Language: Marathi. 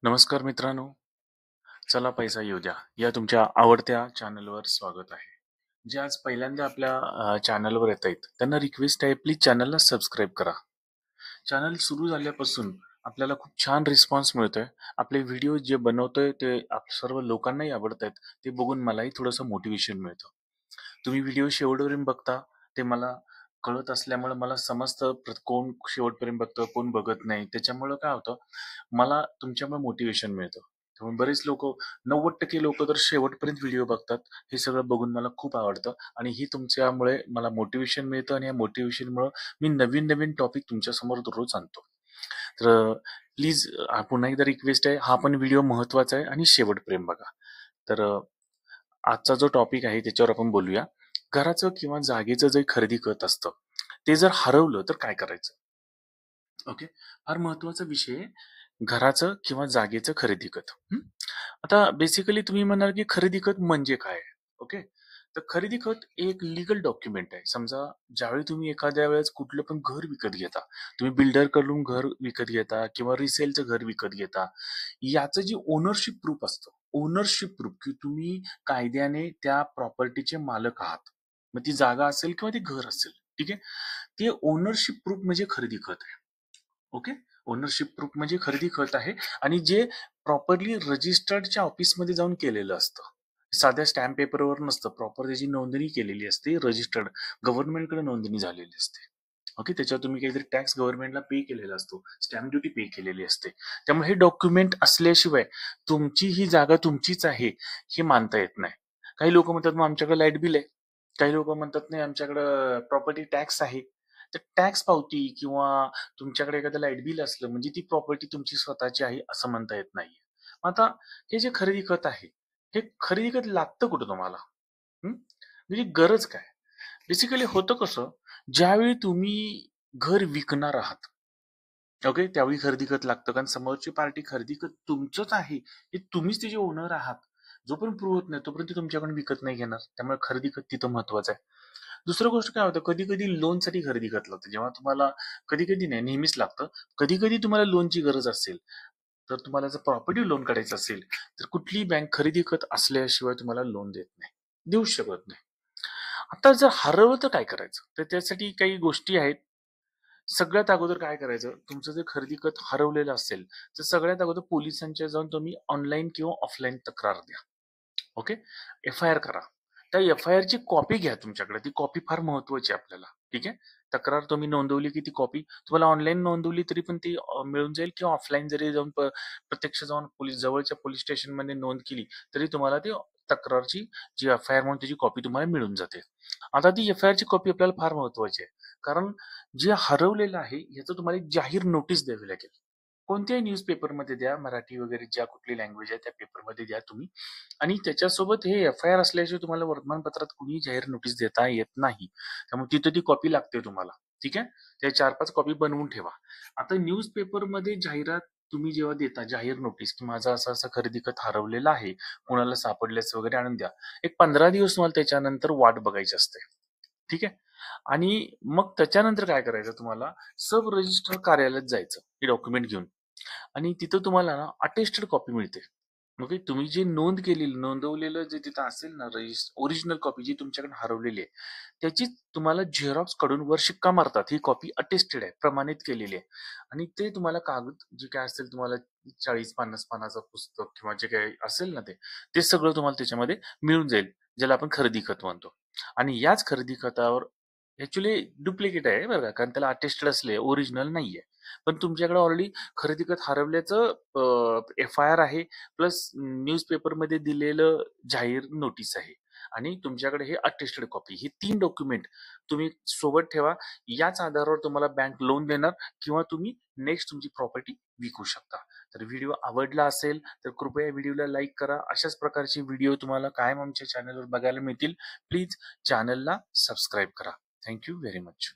नमस्कार मित्रांनो, चला पैसा येऊ द्या या तुमच्या आवडत्या चॅनलवर स्वागत आहे. जे आज पहिल्यांदा आपल्या चॅनलवर येत आहेत त्यांना रिक्वेस्ट आहे, प्लीज चॅनलला सबस्क्राईब करा. चॅनल सुरू झाल्यापासून आपल्याला खूप छान रिस्पॉन्स मिळतोय. आपले व्हिडिओ जे बनवतोय ते सर्व लोकांनाही आवडत आहेत. ते बघून मलाही थोडंसं मोटिवेशन मिळतं. तुम्ही व्हिडिओ शेवटपर्यंत बघता ते मला कळत असल्यामुळे मला समजतं कोण शेवटपर्यंत बघतं, कोण बघत नाही. त्याच्यामुळं काय होतं, मला तुमच्यामुळे मोटिवेशन मिळतं. त्यामुळे बरेच लोकं 90% लोकं तर शेवटपर्यंत व्हिडिओ बघतात. हे सगळं बघून मला खूप आवडतं आणि ही तुमच्यामुळे मला मोटिवेशन मिळतं आणि या मोटिवेशनमुळं मी नवीन-नवीन टॉपिक तुमच्यासमोर दररोज आणतो. तर प्लीज पुन्हा एकदा रिक्वेस्ट आहे, हा पण व्हिडिओ महत्त्वाचा आहे आणि शेवटपर्यंत बघा. तर आजचा जो टॉपिक आहे त्याच्यावर आपण बोलूया. घराचं किंवा जागेचं जे खरेदी खत असतं, ते जर हरवलं तर काय करायचं? ओके. फार महत्त्वाचा विषय आहे. घराचं किंवा जागेचं खरेदी खत. आता बेसिकली तुम्ही म्हणाल की खरेदी खत म्हणजे काय? ओके. तर खरेदी खत एक लीगल डॉक्युमेंट आहे. समजा ज्यावेळी तुम्ही एखाद्या वेळेस कुठलं पण घर विकत घेता, तुम्ही बिल्डरकडून घर विकत घेता किंवा रिसेलचं घर विकत घेता, याचं जे ओनरशिप प्रूफ असतं, ओनरशिप प्रूफ की तुम्ही कायद्याने त्या प्रॉपर्टीचे मालक आहात. मग ती जागा असेल किंवा ते घर असेल, ठीक आहे. ते ओनरशिप प्रूफ म्हणजे खरेदी खत आहे. ओके. ओनरशिप प्रूफ म्हणजे खरेदी खत आहे आणि जे प्रॉपरली रजिस्टर्डच्या ऑफिसमध्ये जाऊन केलेलं असतं. साध्या स्टॅम्प पेपरवर नसतं. प्रॉपर त्याची नोंदणी केलेली असते. रजिस्टर्ड गव्हर्नमेंटकडे नोंदणी झालेली असते. ओके. त्याच्यावर तुम्ही काहीतरी टॅक्स गव्हर्नमेंटला पे केलेला असतो. स्टॅम्प ड्युटी पे केलेली असते. त्यामुळे हे डॉक्युमेंट असल्याशिवाय तुमची ही जागा तुमचीच आहे हे मानता येत नाही. काही लोकं म्हणतात, "मग आमच्याकडे लाईट बिल आहे." काही लोकं म्हणतात, "नाही, आमच्याकडं प्रॉपर्टी टॅक्स आहे." तर टॅक्स पावती किंवा तुमच्याकडे एखादं लाईट बिल असलं म्हणजे ती प्रॉपर्टी तुमची स्वतःची आहे असं म्हणता येत नाहीये. आता हे जे खरेदी खत आहे, हे खरेदी खत लागतं कुठं तुम्हाला? म्हणजे गरज काय? बेसिकली होतं कसं, ज्यावेळी तुम्ही घर विकणार आहात, ओके, त्यावेळी खरेदी खत लागतं. कारण समोरची पार्टी खरेदी खत तुमचंच आहे, हे तुम्हीच त्याचे ओनर आहात. जोपर्यंत प्रूव्ह होत नाही, तोपर्यंत तुमच्याकडून विकत नाही घेणार. त्यामुळे खरेदी खत तिथं महत्वाचं आहे. दुसरं गोष्ट काय होतं, कधी-कधी लोनसाठी खरेदी खत लागतं. जेव्हा तुम्हाला कधी-कधी नाही, नेहमीच लागतं. कधी-कधी तुम्हाला लोनची गरज असेल, तर तुम्हाला जर प्रॉपर्टी लोन काढायचं असेल, तर कुठलीही बँक खरेदी खत असल्याशिवाय तुम्हाला लोन देत नाही. देऊच शकत नाही. आता जर हरवलं तर काय करायचं? तर त्यासाठी काही गोष्टी आहेत. सगळ्यात अगोदर काय करायचं, तुमचं जर खरेदी खत हरवलेलं असेल, तर सगळ्यात अगोदर पोलिसांच्या जाऊन तुम्ही ऑनलाईन किंवा ऑफलाईन तक्रार द्या. ओके. एफ-आय-आर करा. त्या एफ-आय-आरची कॉपी घ्या तुमच्याकडे. ती कॉपी फार महत्वाची आहे आपल्याला. ठीक आहे. तक्रार तुम्ही नोंदवली की ती कॉपी तुम्हाला ऑनलाईन नोंदवली तरी पण ती मिळून जाईल किंवा ऑफलाईन जरी जाऊन प्रत्यक्ष जाऊन जवळच्या पोलीस स्टेशनमध्ये नोंद केली तरी तुम्हाला ती तक्रारची जी एफ-आय-आर म्हणून त्याची कॉपी तुम्हाला मिळून जाते. आता ती एफ-आय-आरची कॉपी आपल्याला फार महत्वाची आहे. कारण जे हरवलेलं आहे याचं तुम्हाला एक जाहीर नोटीस द्यावी लागेल. कोणत्याही न्यूजपेपरमध्ये द्या, मराठी वगैरे ज्या कुठली लँग्वेज आहे त्या पेपरमध्ये द्या तुम्ही आणि त्याच्यासोबत हे एफ-आय-आर असल्याशिवाय तुम्हाला वर्तमानपत्रात कुणीही जाहीर नोटीस देता येत नाही. त्यामुळे तिथं ती कॉपी लागते तुम्हाला. ठीक आहे. त्या 4-5 कॉपी बनवून ठेवा. आता न्यूजपेपरमध्ये जाहिरात तुम्ही जेव्हा देता जाहीर नोटीस, की माझं असं-असं खरेदी खत हरवलेलं आहे, कुणाला सापडल्याचं वगैरे आणून द्या. एक 15 दिवस तुम्हाला त्याच्यानंतर वाट बघायची असते. ठीक आहे. आणि मग त्याच्यानंतर काय करायचं तुम्हाला, सब रजिस्ट्रार कार्यालयात जायचं, हे डॉक्युमेंट घेऊन. आणि तिथं तुम्हाला ना अटेस्टेड कॉपी मिळते. ओके. तुम्ही जे नोंद केलेली, नोंदवलेलं जे तिथं असेल ना ओरिजिनल कॉपी जी तुमच्याकडे हरवलेली आहे, त्याची तुम्हाला झेरॉक्स काढून वर शिक्का मारतात. ही कॉपी अटेस्टेड आहे, प्रमाणित केलेली आहे. आणि ते तुम्हाला कागद जे काय असेल तुम्हाला 40-50 पानाचं पुस्तक किंवा जे काही असेल ना ते सगळं तुम्हाला त्याच्यामध्ये मिळून जाईल, ज्याला आपण खरेदी खत म्हणतो. आणि याच खरेदी खतावर ॲक्चुअली डुप्लिकेट आहे बरं का, कारण त्याला अटेस्टेड असले, ओरिजिनल नाहीये. पण तुमच्याकडे ऑलरेडी खरेदी खत हरवल्याचं एफ-आय-आर आहे, प्लस न्यूजपेपरमध्ये दिलेलं जाहीर नोटीस आहे आणि तुमच्याकडे हे अटेस्टेड कॉपी. हे 3 डॉक्युमेंट तुम्ही सोबत ठेवा. याच आधारावर तुम्हाला बँक लोन देणार किंवा तुम्ही नेक्स्ट तुमची प्रॉपर्टी विकू शकता. तर व्हिडिओ आवडला असेल तर कृपया व्हिडिओला लाईक करा. अशाच प्रकारचे व्हिडिओ तुम्हाला कायम आमच्या चॅनलवर बघायला मिळतील. प्लीज चॅनलला सबस्क्राईब करा. Thank you very much.